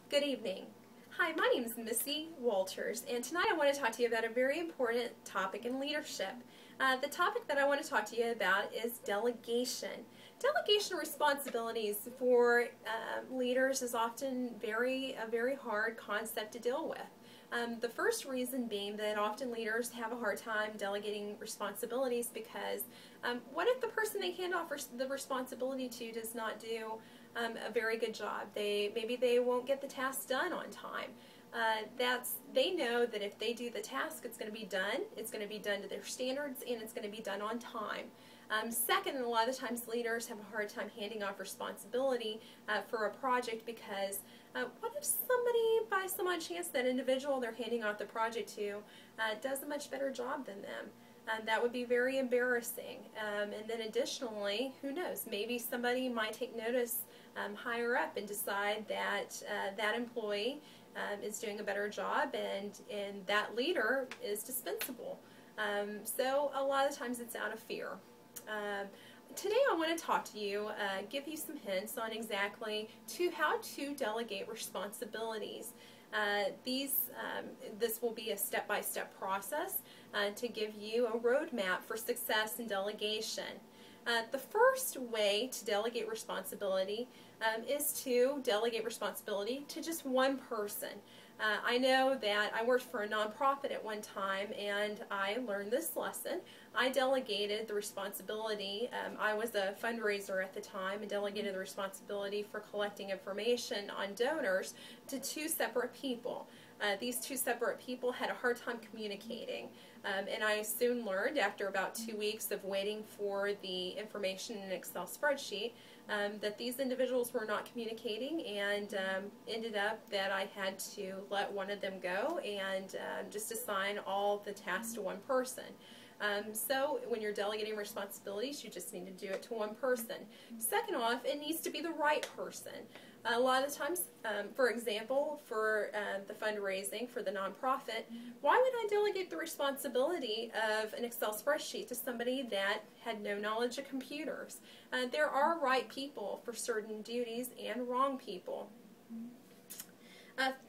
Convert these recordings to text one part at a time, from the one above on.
Good evening. Hi, my name is Missy Walters, and tonight I want to talk to you about a very important topic in leadership. The topic that I want to talk to you about is delegation. Delegation responsibilities for leaders is often a very hard concept to deal with. The first reason being that often leaders have a hard time delegating responsibilities because what if the person they hand off the responsibility to does not do a very good job? Maybe they won't get the task done on time. They know that if they do the task, it's going to be done. It's going to be done to their standards, and it's going to be done on time. Second, a lot of times leaders have a hard time handing off responsibility for a project because what if somebody, by some odd chance, that individual they're handing off the project to does a much better job than them? That would be very embarrassing. And then additionally, who knows, maybe somebody might take notice higher up and decide that that employee is doing a better job and that leader is dispensable. So a lot of times it's out of fear. Today I want to talk to you, give you some hints on exactly how to delegate responsibilities. This will be a step-by-step process to give you a roadmap for success in delegation. The first way to delegate responsibility is to delegate responsibility to just one person. I know that I worked for a nonprofit at one time and I learned this lesson. I delegated the responsibility, I was a fundraiser at the time, and delegated the responsibility for collecting information on donors to two separate people. These two separate people had a hard time communicating, and I soon learned after about 2 weeks of waiting for the information in an Excel spreadsheet that these individuals were not communicating, and ended up that I had to let one of them go and just assign all the tasks to one person. So when you're delegating responsibilities, you just need to do it to one person. Second off, it needs to be the right person. A lot of times, for example, for the fundraising for the nonprofit, why would I delegate the responsibility of an Excel spreadsheet to somebody that had no knowledge of computers? There are right people for certain duties and wrong people.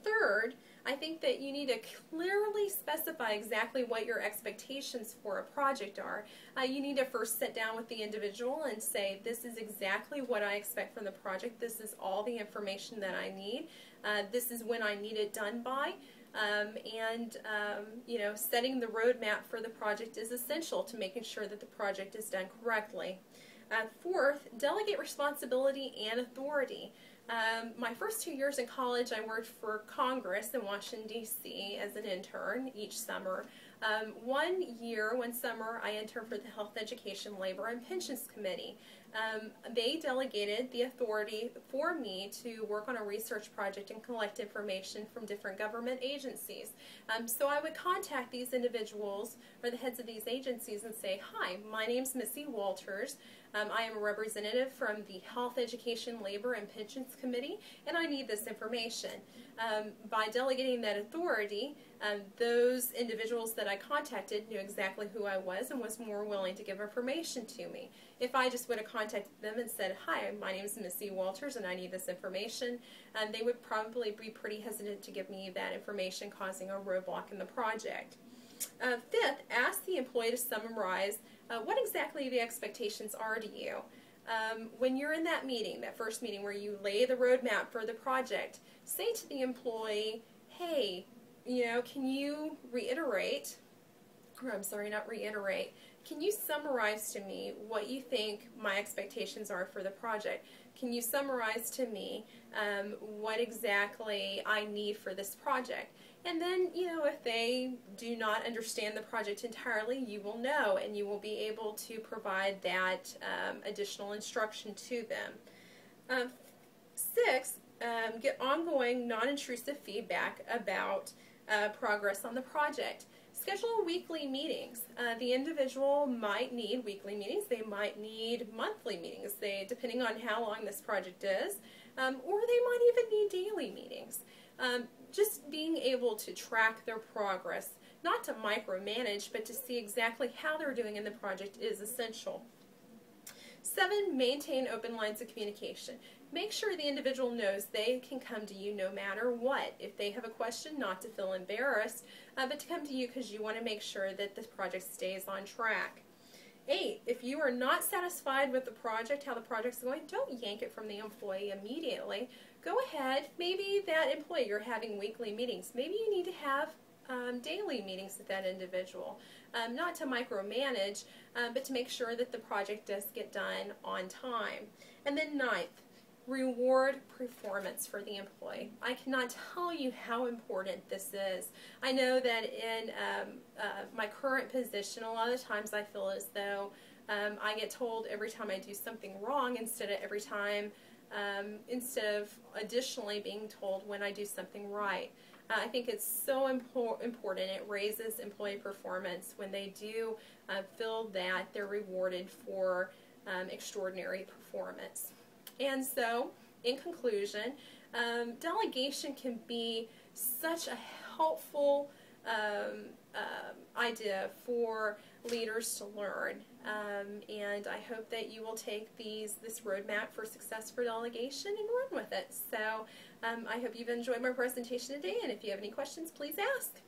Third, I think that you need to clearly specify exactly what your expectations for a project are. You need to first sit down with the individual and say, this is exactly what I expect from the project. This is all the information that I need. This is when I need it done by. You know, setting the roadmap for the project is essential to making sure that the project is done correctly. Fourth, delegate responsibility and authority. My first 2 years in college, I worked for Congress in Washington, D.C. as an intern each summer. One summer, I interned for the Health, Education, Labor, and Pensions Committee. They delegated the authority for me to work on a research project and collect information from different government agencies. So I would contact these individuals or the heads of these agencies and say, hi, my name's Missy Walters. I am a representative from the Health, Education, Labor, and Pensions Committee, and I need this information. By delegating that authority, those individuals that I contacted knew exactly who I was and was more willing to give information to me. If I just would have contacted them and said, hi, my name is Missy Walters and I need this information, they would probably be pretty hesitant to give me that information, causing a roadblock in the project. Fifth, ask the employee to summarize what exactly the expectations are to you. When you're in that meeting, that first meeting where you lay the roadmap for the project, say to the employee, hey, you know, can you reiterate, or I'm sorry, not reiterate, can you summarize to me what you think my expectations are for the project? Can you summarize to me what exactly I need for this project? And then, you know, if they do not understand the project entirely, you will know and you will be able to provide that additional instruction to them. Six, get ongoing, non-intrusive feedback about progress on the project. Schedule weekly meetings. The individual might need weekly meetings. They might need monthly meetings, depending on how long this project is, or they might even need daily meetings. Just being able to track their progress, not to micromanage, but to see exactly how they're doing in the project is essential. 7, maintain open lines of communication. Make sure the individual knows they can come to you no matter what. If they have a question, not to feel embarrassed, but to come to you because you want to make sure that this project stays on track. 8, if you are not satisfied with the project, how the project's going, don't yank it from the employee immediately. Go ahead, maybe that employee, you're having weekly meetings. Maybe you need to have daily meetings with that individual. Not to micromanage, but to make sure that the project does get done on time. And then 9th, reward performance for the employee. I cannot tell you how important this is. I know that in my current position, a lot of times I feel as though I get told every time I do something wrong instead of additionally being told when I do something right. I think it's so important. It raises employee performance when they do feel that they're rewarded for extraordinary performance. And so, in conclusion, delegation can be such a helpful idea for leaders to learn. And I hope that you will take this roadmap for success for delegation and run with it. So I hope you've enjoyed my presentation today, and if you have any questions, please ask.